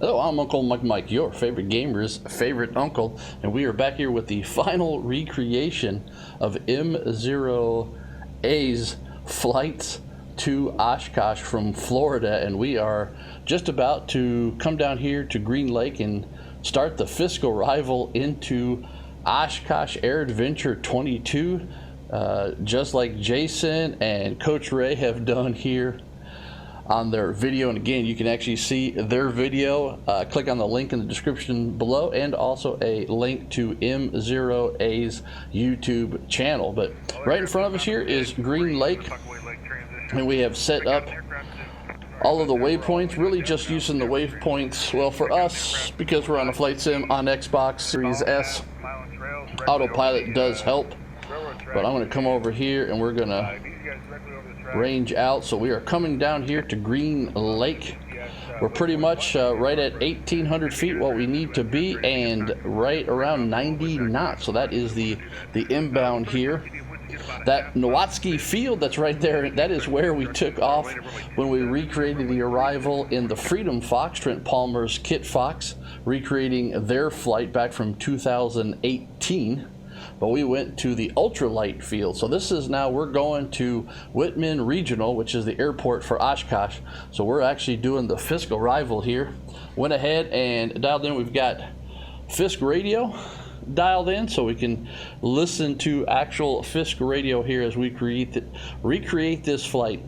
Hello, I'm Uncle Mike, your favorite gamer's favorite uncle, and we are back here with the final recreation of MzeroA's flights to Oshkosh from Florida, and we are just about to come down here to Green Lake and start the Fisk Arrival into Oshkosh AirVenture 22, just like Jason and Coach Ray have done here on their video. And again, you can actually see their video. Click on the link in the description below, and also a link to MzeroA's YouTube channel. But right in front of us here is Green Lake, and we have set up all of the waypoints, really just using the waypoints, well, for us, because we're on a flight sim on Xbox Series S, autopilot does help. But I'm going to come over here and we're going to range out. So we are coming down here to Green Lake. We're pretty much right at 1,800 feet, what we need to be, and right around 90 knots. So that is the inbound here. That Nowatzki field that's right there, that is where we took off when we recreated the Arrival in the Freedom Fox, Trent Palmer's Kit Fox, recreating their flight back from 2018. But we went to the ultralight field. So this is now, we're going to Whitman Regional, which is the airport for Oshkosh. So we're actually doing the Fisk Arrival here. Went ahead and dialed in. We've got Fisk radio dialed in, so we can listen to actual Fisk radio here as we recreate this flight.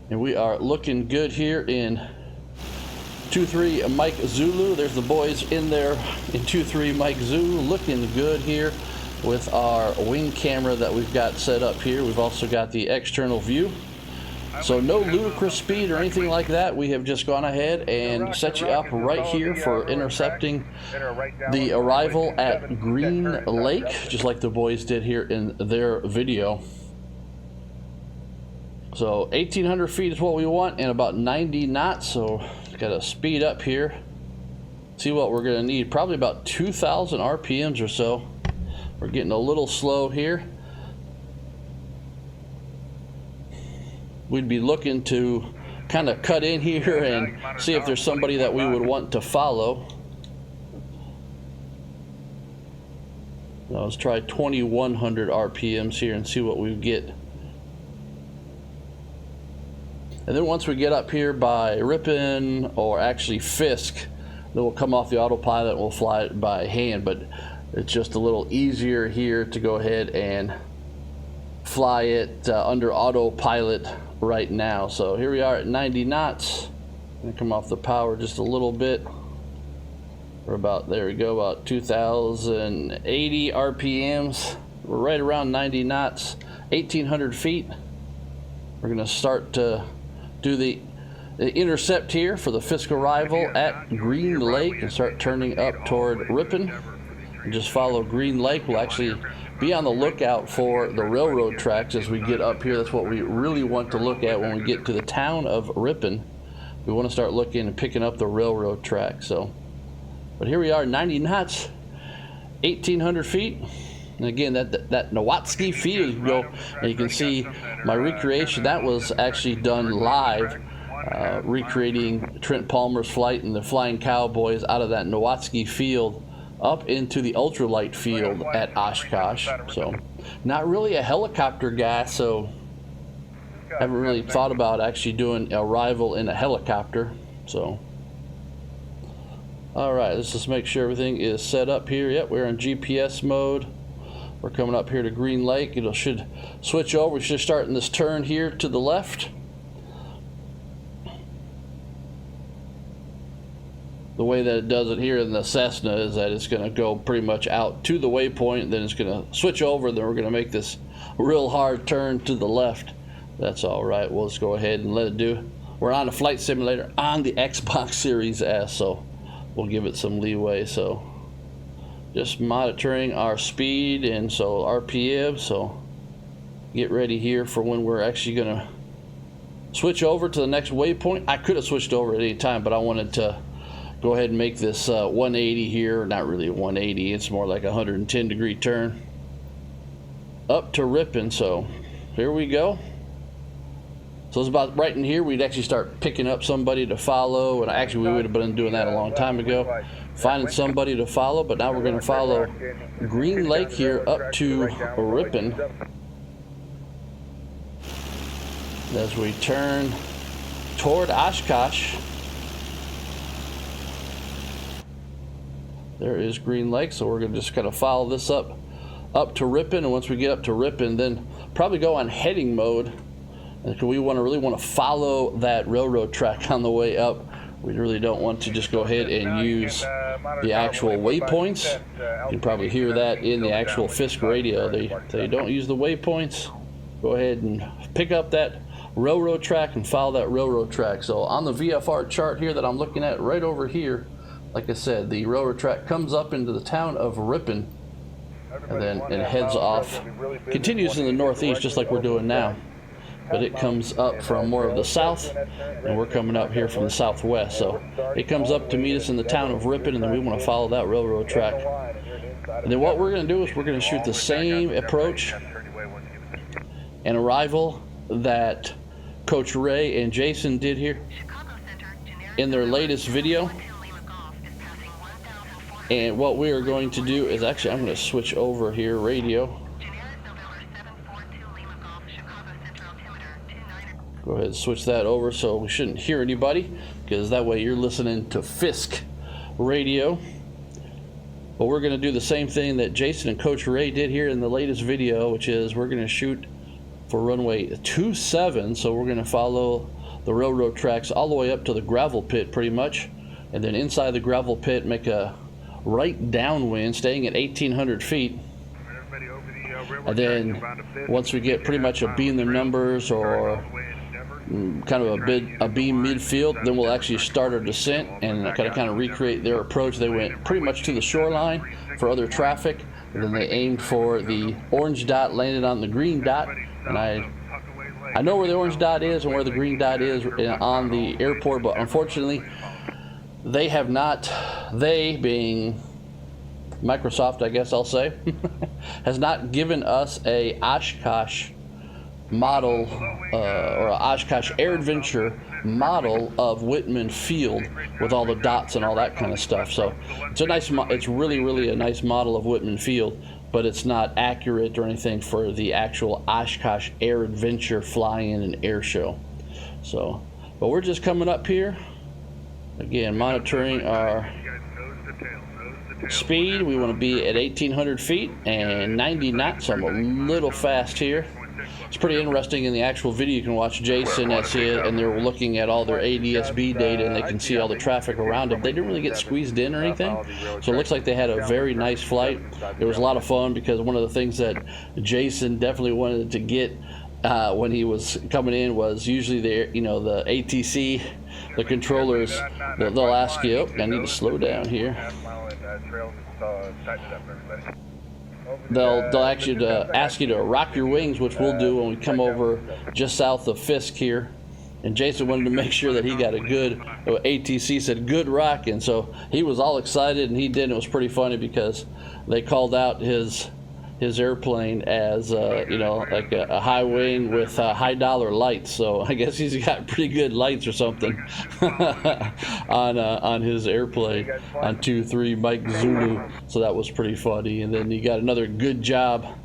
And we are looking good here in 2-3 Mike Zulu. There's the boys in there in 2-3 Mike Zulu, looking good here with our wing camera that we've got set up here. We've also got the external view. So no ludicrous speed or anything like that. We have just gone ahead and set you up right here for intercepting the Arrival at Green Lake, just like the boys did here in their video. So 1,800 feet is what we want and about 90 knots. So got to speed up here. See what we're going to need. Probably about 2,000 RPMs or so. We're getting a little slow here. We'd be looking to kind of cut in here and see if there's somebody that we would want to follow. Now let's try 2,100 RPMs here and see what we get. And then once we get up here by Ripon, or actually Fisk, then we'll come off the autopilot and we'll fly it by hand. But it's just a little easier here to go ahead and fly it under autopilot right now. So here we are at 90 knots. I'm gonna come off the power just a little bit. We're about, there we go, about 2,080 RPMs. We're right around 90 knots, 1,800 feet. We're gonna start to do the intercept here for the Fisk Arrival at Green Lake and start turning up toward Ripon. And just follow Green Lake. We'll actually be on the lookout for the railroad tracks as we get up here. That's what we really want to look at when we get to the town of Ripon. We want to start looking and picking up the railroad track. So, but here we are, 90 knots, 1,800 feet. And again, that Nowatzki field, you go and you can see my recreation. That was actually done live, recreating Trent Palmer's flight and the Flying Cowboys out of that Nowatzki field up into the ultralight field at Oshkosh. So not really a helicopter guy, so haven't really thought about actually doing Arrival in a helicopter. So all right, let's just make sure everything is set up here. Yep, we're in GPS mode. We're coming up here to Green Lake. It should switch over. We should start in this turn here to the left. The way that it does it here in the Cessna is that it's going to go pretty much out to the waypoint, then it's going to switch over, then we're going to make this real hard turn to the left. That's all right. We'll just go ahead and let it do. We're on a flight simulator on the Xbox Series S, so we'll give it some leeway. So just monitoring our speed and so RPM. So get ready here for when we're actually going to switch over to the next waypoint. I could have switched over at any time, but I wanted to go ahead and make this 180 here. Not really a 180, it's more like a 110-degree turn up to Ripon. So here we go. So it's about right in here we'd actually start picking up somebody to follow, and actually we would have been doing that a long time ago, finding somebody to follow. But now we're going to follow Green Lake here up to Ripon as we turn toward Oshkosh. There is Green Lake, so we're going to just kind of follow this up to Ripon, and once we get up to Ripon, then probably go on heading mode. And we really want to follow that railroad track on the way up. We really don't want to just go ahead and use the actual waypoints. You can probably hear that in the actual Fisk radio. They don't use the waypoints. Go ahead and pick up that railroad track and follow that railroad track. So on the VFR chart here that I'm looking at right over here, like I said, the railroad track comes up into the town of Ripon, and then it heads off, continues in the northeast just like we're doing now. But it comes up from more of the south, and we're coming up here from the southwest. So it comes up to meet us in the town of Ripon, and then we want to follow that railroad track. And then what we're going to do is we're going to shoot the same approach and arrival that Coach Ray and Jason did here in their latest video. And what we are going to do is actually, I'm going to switch over here, radio. Go ahead and switch that over so we shouldn't hear anybody, because that way you're listening to Fisk radio. But we're going to do the same thing that Jason and Coach Ray did here in the latest video, which is we're going to shoot for runway 27. So we're going to follow the railroad tracks all the way up to the gravel pit pretty much, and then inside the gravel pit make a right downwind, staying at 1,800 feet. And then once we get pretty much a B in the numbers or kind of a B midfield, then we'll actually start our descent and kind of recreate their approach. They went pretty much to the shoreline for other traffic, and then they aimed for the orange dot, landed on the green dot. And I know where the orange dot is and where the green dot is on the airport, but unfortunately they have not, they being Microsoft, I guess I'll say, has not given us a Oshkosh model or a Oshkosh AirVenture model of Whitman Field with all the dots and all that kind of stuff. So it's a nice, it's really a nice model of Whitman Field, but it's not accurate or anything for the actual Oshkosh AirVenture fly-in and air show. So, but we're just coming up here. Again, monitoring our speed. We want to be at 1,800 feet and 90 knots, so I'm a little fast here. It's pretty interesting in the actual video. You can watch Jason as and they're looking at all their ADS-B data, and they can see all the traffic around them. They didn't really get squeezed in or anything, so it looks like they had a very nice flight. It was a lot of fun because one of the things that Jason definitely wanted to get when he was coming in was usually the ATC, the controllers, they'll ask you, oh, I need to slow down here. They'll actually ask you to rock your wings, which we'll do when we come over just south of Fisk here. And Jason wanted to make sure that he got a good, ATC said good rock, and so he was all excited, and he did. And it was pretty funny because they called out his airplane as like a high wing with high dollar lights. So I guess he's got pretty good lights or something on his airplane on 2-3 Mike Zulu. So that was pretty funny. And then he got another good job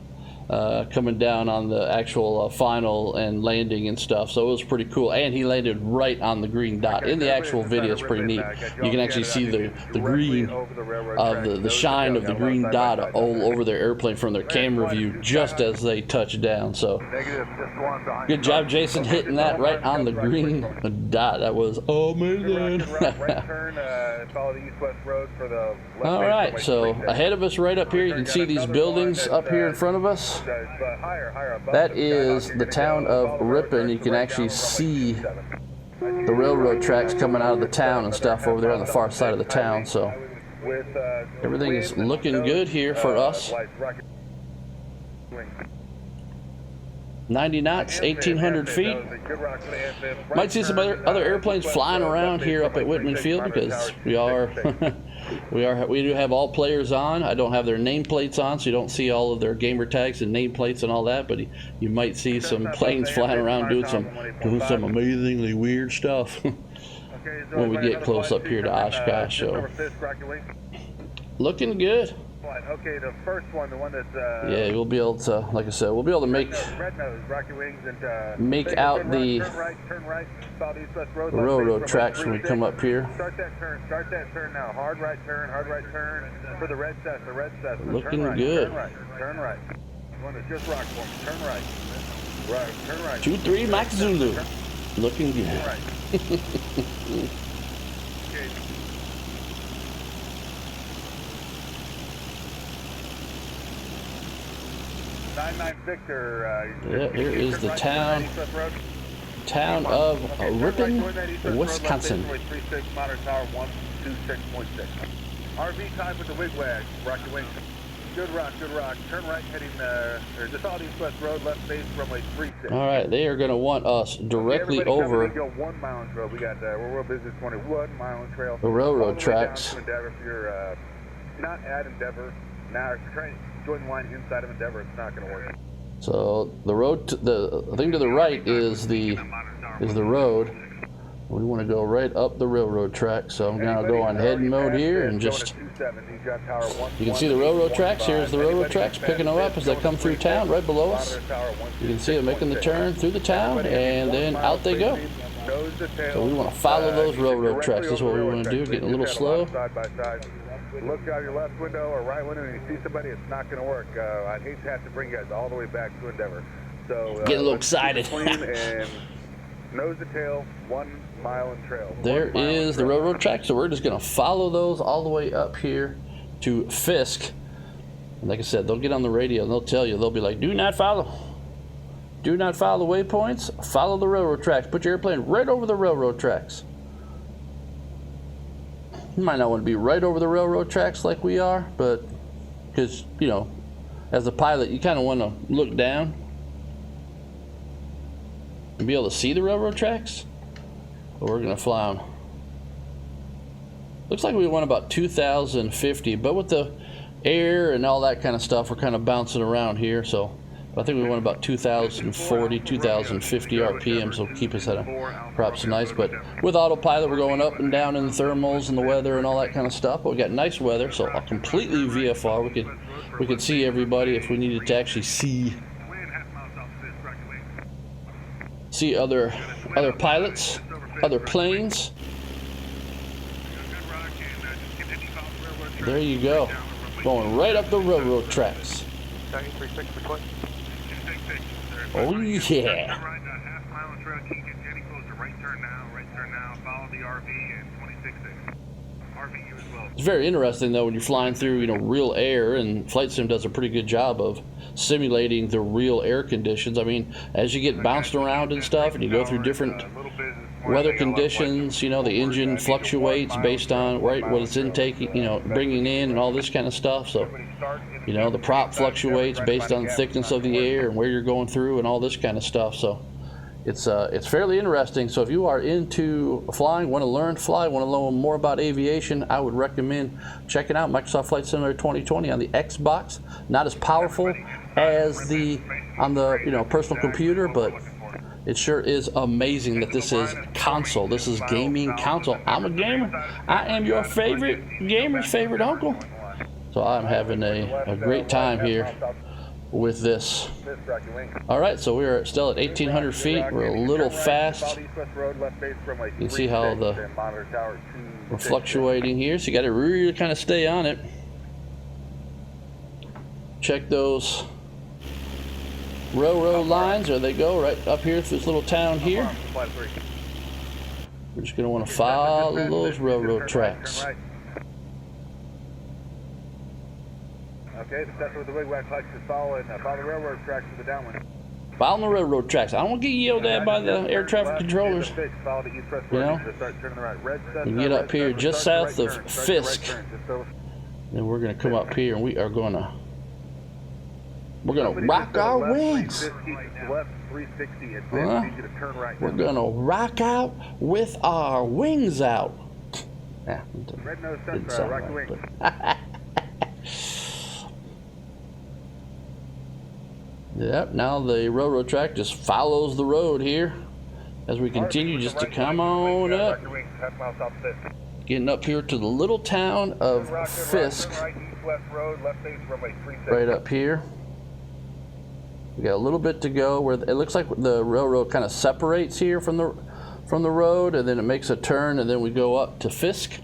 coming down on the actual final and landing and stuff. So it was pretty cool. And he landed right on the green dot. In the actual video, it's pretty neat. You can actually see the green of the shine of the green dot all over their airplane from their camera view just as they touch down. So good job, Jason, hitting that right on the green dot. That was amazing. All right, so ahead of us right up here, you can see these buildings up here in front of us. That is the town of Ripon. You can actually see the railroad tracks coming out of the town and stuff over there on the far side of the town. So everything is looking good here for us. 90 knots, 1,800 feet. Might see some other airplanes flying around here up at Whitman Field because we do have all players on. I don't have their nameplates on, so you don't see all of their gamer tags and nameplates and all that. But you might see some planes flying around doing some amazingly weird stuff when we get close up here to Oshkosh. So looking good. Okay, the first one, the one that's yeah, we'll be able to, like I said, we'll be able to make out the railroad tracks when we come up here. Start that turn now. Hard right turn for the red set, Looking good. Turn right. One that just rocked for me. Turn right. Turn right. 2-3 Mike Zulu. Looking good. Right. Okay. 99 Victor. Yeah, here is the town of Ripon, Wisconsin. RV time with the wigwag. Rock your wings. Good rock. Turn right heading just on East West Road, left base runway 36. All right, they are going to want us directly over go 1 mile in trail. We got we're business 21 mile in trail. The railroad tracks. If you're not at Endeavor, now if you're trying to join the line inside of Endeavor, it's not going to work. So the road, the thing to the right is the road. We want to go right up the railroad track. So I'm going to go on head mode here and just. You can see the railroad tracks. Here's the railroad tracks picking them up as they come through town right below us. You can see them making the turn through the town and then out they go. So we want to follow those railroad tracks. This is what we want to do. Getting a little slow. Look out your left window or right window and you see somebody, it's not going to work. I'd hate to have to bring you guys all the way back to Endeavor. So get a little excited. And nose to tail, 1 mile in trail. There is the railroad track. So we're just going to follow those all the way up here to Fisk. And like I said, they'll get on the radio and they'll tell you, they'll be like, do not follow the waypoints, follow the railroad tracks. Put your airplane right over the railroad tracks. You might not want to be right over the railroad tracks like we are, but because, you know, as a pilot, you kind of want to look down and be able to see the railroad tracks. But we're going to fly them. Looks like we went about 2,050, but with the air and all that kind of stuff, we're kind of bouncing around here. So I think we went about 2,040, 2,050 RPM, so keep us at a perhaps nice. But with autopilot, we're going up and down in the thermals and the weather and all that kind of stuff. But we got nice weather, so a completely VFR. We could see everybody if we needed to actually see other pilots, other planes. There you go, going right up the railroad tracks. Oh yeah. It's very interesting though when you're flying through, you know, real air, and Flight Sim does a pretty good job of simulating the real air conditions. I mean, as you get bounced around and stuff, and you go through different weather conditions, you know, the engine fluctuates based on what it's intaking, you know, bringing in and all this kind of stuff. So, you know, the prop fluctuates based on the thickness of the air and where you're going through and all this kind of stuff. So it's fairly interesting. So if you are into flying, want to learn to fly, want to learn more about aviation, I would recommend checking out Microsoft Flight Simulator 2020 on the Xbox. Not as powerful as on the you know, personal computer, but it sure is amazing that this is console. This is gaming console. I'm a gamer. I am your favorite gamer's favorite uncle. So I'm having a great time here with this. All right, so we're still at 1,800 feet. We're a little fast. You can see how we're fluctuating here, so you got to really kind of stay on it. Check those railroad lines. There they go, right up here through this little town here. We're just going to want to follow those railroad tracks. Okay, that's what the wigwag likes to follow, and follow the railroad tracks to the downwind. Follow the railroad tracks. I don't want to get yelled at by the air traffic controllers. You know, we get up here just south of Fisk, then we're going to come up here and we're going to rock our wings. 360 and then we need you to turn right. We're gonna rock out with our wings out. Yeah, Red nose sun, rock the wings. Yep, now the railroad track just follows the road here as we continue just to come on up. Getting up here to the little town of Fisk. Right up here. We got a little bit to go where it looks like the railroad kind of separates here from the road, and then it makes a turn, and then we go up to Fisk,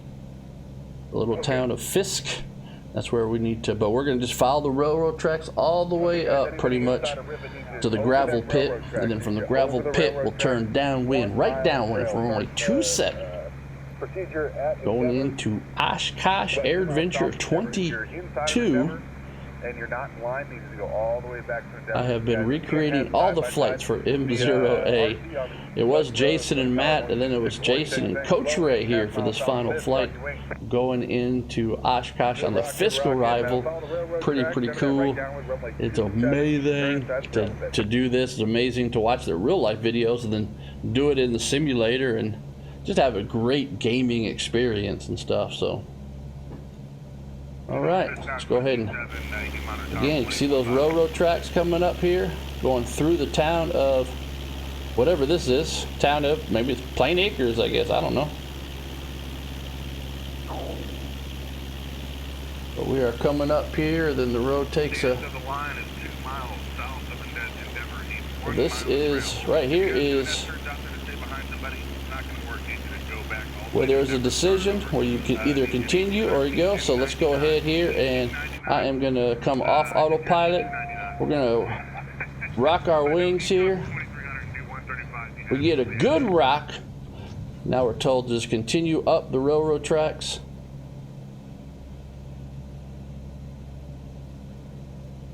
the little town of Fisk. That's where we need to, but we're going to just follow the railroad tracks all the way up pretty much to the gravel pit, and then from the gravel pit we'll turn downwind, right downwind for runway 27. Going into Oshkosh AirVenture 22. And you're not in line, needs to go all the way back to the I have been recreating all the flights for MzeroA. It was Jason and Matt, and then it was Jason and Coach Ray here for this final flight going into Oshkosh on the Fisk Arrival. Pretty cool. It's amazing to do this. It's amazing to watch the real life videos and then do it in the simulator and just have a great gaming experience and stuff. So all right, let's go ahead and, again, you can see those railroad tracks coming up here, going through the town of, whatever this is, town of, maybe it's Plain Acres, I guess, I don't know. But we are coming up here, then the road takes a, well, this is, right here is where there's a decision where you can either continue or you go. So let's go ahead here, and I am going to come off autopilot. We're going to rock our wings here. We get a good rock. Now we're told to just continue up the railroad tracks.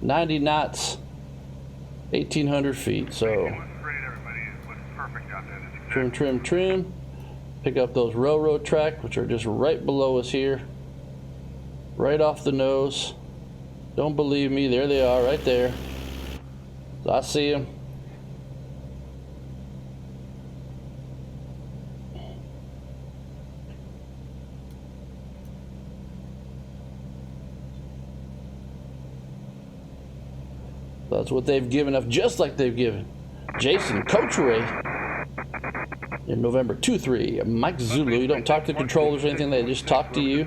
90 knots, 1,800 feet. So trim. Pick up those railroad tracks, which are just right below us here, right off the nose. Don't believe me, there they are right there. So I see them. That's what they've given us, just like they've given Jason, Coach Ray, in November 2-3, Mike Zulu. You don't talk to controllers or anything, they just talk to you.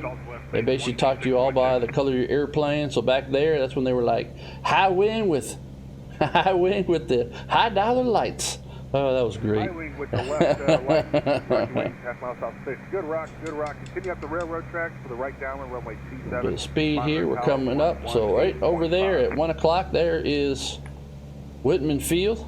They basically talk to you all by the color of your airplane. So back there, that's when they were like, high wind with the high dollar lights. Oh, that was great. High wing with the left right wing, half mile south of Fisk. Good rock. Continue up the railroad tracks for the right downwind, runway 27. Bit of speed here, we're coming up. So right over there at 1 o'clock, there is Whitman Field.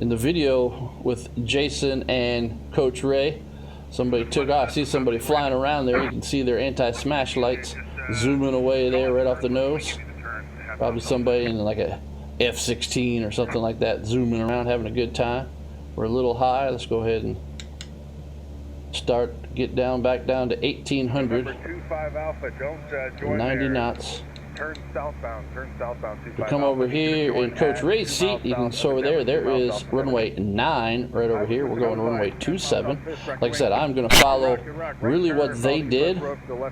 In the video with Jason and Coach Ray, somebody took off. I see somebody flying around there. You can see their anti-smash lights zooming away there right off the nose. Probably somebody in like a F-16 or something like that, zooming around, having a good time. We're a little high. Let's go ahead and get back down to 1,800. 25 Alpha, don't join 90 knots. Turn southbound. We come over here in Coach Ray's seat. You can see over there. There is runway 9 right over here. We're going to runway 27. Like I said, I'm going to follow really what they did,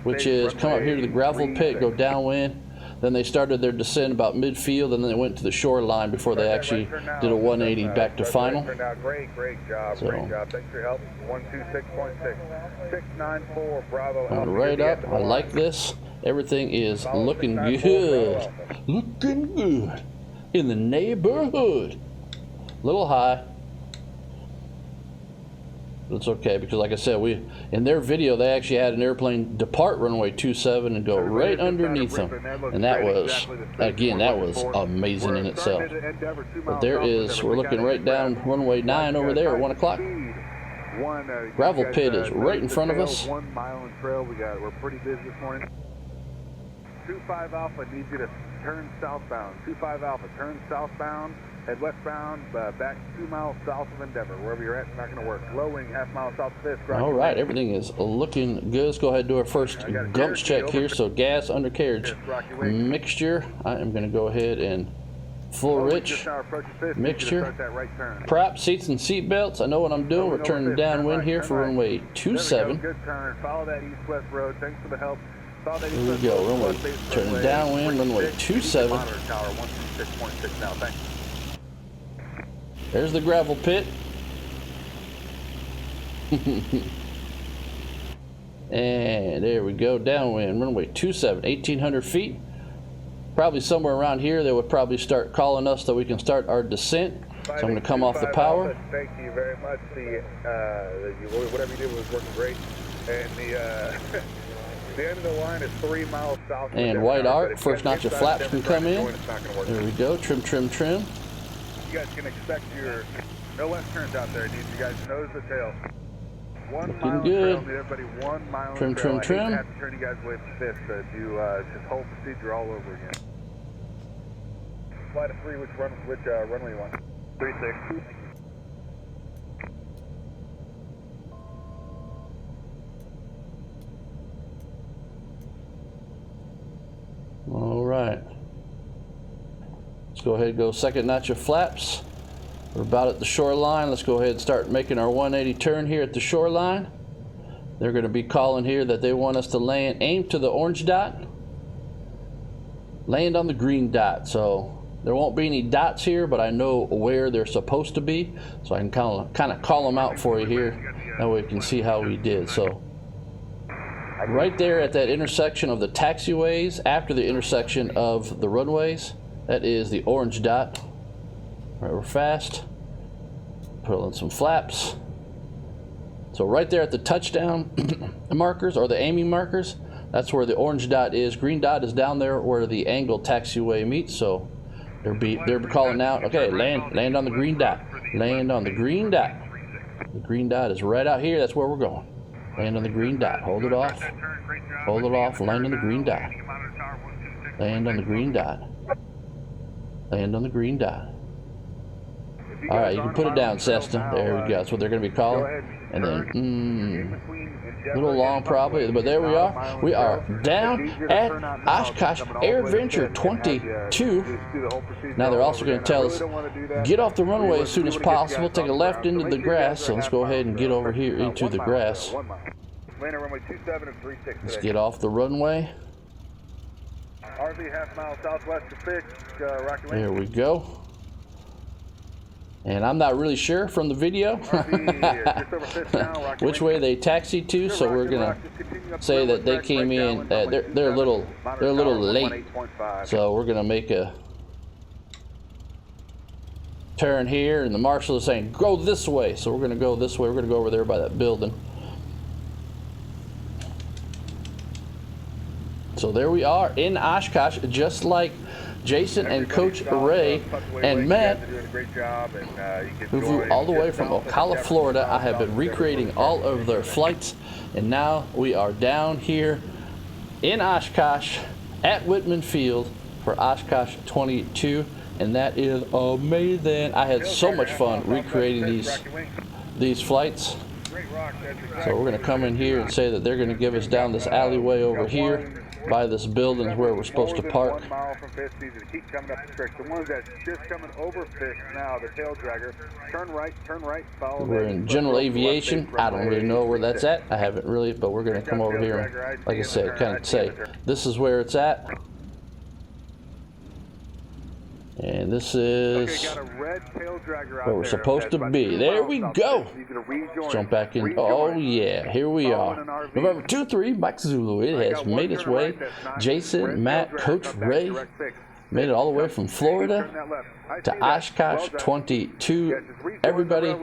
which is come up here to the gravel pit, go downwind. Then they started their descent about midfield, and then they went to the shoreline before they actually did a 180 back to final. Great job. Thanks for your help. 126.6. 694 Bravo. Right up. I like this. Everything is looking good. Looking good in the neighborhood. Little high. But it's okay, because like I said, in their video they actually had an airplane depart runway 27 and go right underneath them, and that was, again, that was amazing in itself. But there is, we're looking right down runway 9 over there at 1 o'clock. Gravel pit is right in front of us. 1 mile in trail. We're pretty busy this morning. 25 Alpha needs you to turn southbound. 25 Alpha, turn southbound, head westbound, back 2 miles south of Endeavor. Wherever you're at, it's not going to work. Low wing, half mile south of Fisk. All right, everything is looking good. Let's go ahead and do our first gumps check here. So gas, undercarriage mixture. I am going to go ahead and full rich Just now approaching Fisk, need you to mixture. start that right turn. Prop, seats, and seat belts. I know what I'm doing. We're turning downwind here for runway There we 27. go, good turn. Follow that east-west road. Thanks for the help. Follow that Here we east-west go, road. runway, West-based turning runway downwind, runway 46. 27. Monitor tower 126.6 now. Thanks. There's the gravel pit. And there we go, downwind, runway 27, 1,800 feet. Probably somewhere around here they would probably start calling us so we can start our descent. So I'm going to come off the power. Thank you very much. Whatever you did was working great. And the end of the line is 3 miles south. And white arc, first notch of flaps can come in. There we go, trim, trim, trim. You guys can expect no left turns out there. Need you guys nose the tail. 1 mile good. trail, everybody 1 mile Trim, trail. trim, I hate trim. to have to turn you guys away from Fisk, but just whole procedure all over again. Flight of 3, which runway you want? 36. All right. Let's go ahead and go second notch of flaps. We're about at the shoreline. Let's go ahead and start making our 180 turn here at the shoreline. They're going to be calling here that they want us to land, aim to the orange dot, land on the green dot. So there won't be any dots here, but I know where they're supposed to be. So I can kind of call them out for you here. That way you can see how we did. So right there at that intersection of the taxiways, after the intersection of the runways, that is the orange dot. Right, we're fast. Put in some flaps. So right there at the touchdown markers, or the aiming markers, that's where the orange dot is. Green dot is down there where the angled taxiway meets. So they're calling out, okay, land on the green dot. Land on the green dot. The green dot is right out here. That's where we're going. Land on the green dot. Hold it off. Hold it off. Land on the green dot. Land on the green dot. Land on the green dot. All right, you can put it down, Cessna. There we go. That's what they're going to be calling. And then, a little long probably, but there we are. We are down at Oshkosh AirVenture 22. Now they're also going to tell us, get off the runway as soon as possible. Take a left into the grass. So let's go ahead and get over here into the grass. Let's get off the runway. RV half mile southwest of Fisk, Rocky Lane. There we go. And I'm not really sure from the video which way they taxied to, so we're gonna say that they came in. They're a little late, so we're gonna make a turn here, and the marshal is saying go this way, so we're gonna go this way. We're gonna go over there by that building. So there we are in Oshkosh, just like Jason and Coach Ray and Matt, who flew all the way from Ocala, Florida. I have been recreating all of their flights, and now we are down here in Oshkosh at Whitman Field for Oshkosh 22, and that is amazing. I had so much fun recreating these flights. So we're going to come in here and say that they're going to give us down this alleyway over here by this building is where we're supposed to park. 1 mile from Fisk, needs to keep coming up the creek. The ones that's just coming over Fisk now, the tail dragger, turn right, follow. We're in general aviation. I don't really know where that's at. I haven't really, but we're going to come over here and, like I said, kind of say, this is where it's at. And this is where we're supposed to be. There we go. Let's jump back in. Oh yeah, here we are. November 23, Mike Zulu. It has made its way. Jason, Matt, Coach Ray made it all the way from Florida to Oshkosh 22. Everybody,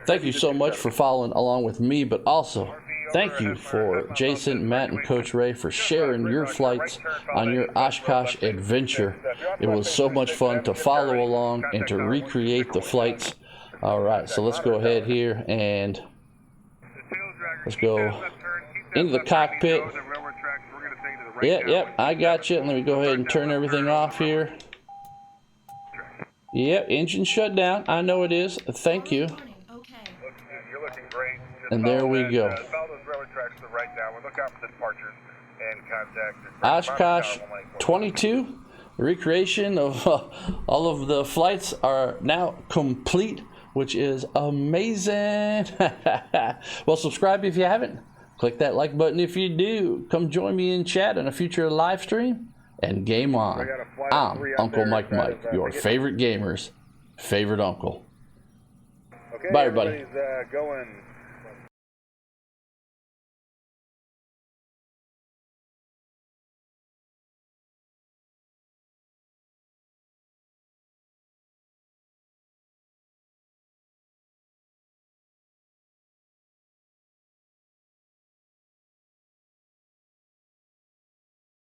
thank you so much for following along with me, but also thank you for Jason, Matt, and Coach Ray for sharing your flights on your Oshkosh adventure. It was so much fun to follow along and to recreate the flights. All right, so let's go ahead here and let's go into the cockpit. Yep, I got you. Let me go ahead and turn everything off here. Yep, engine shut down. I know it is. Thank you. And there we go. Oshkosh 22 recreation of all of the flights are now complete, which is amazing. Well, subscribe if you haven't. Click that like button if you do. Come join me in chat on a future live stream. And game on. I'm Uncle Mike, your favorite gamer's favorite uncle. Okay, bye, everybody. Everybody's going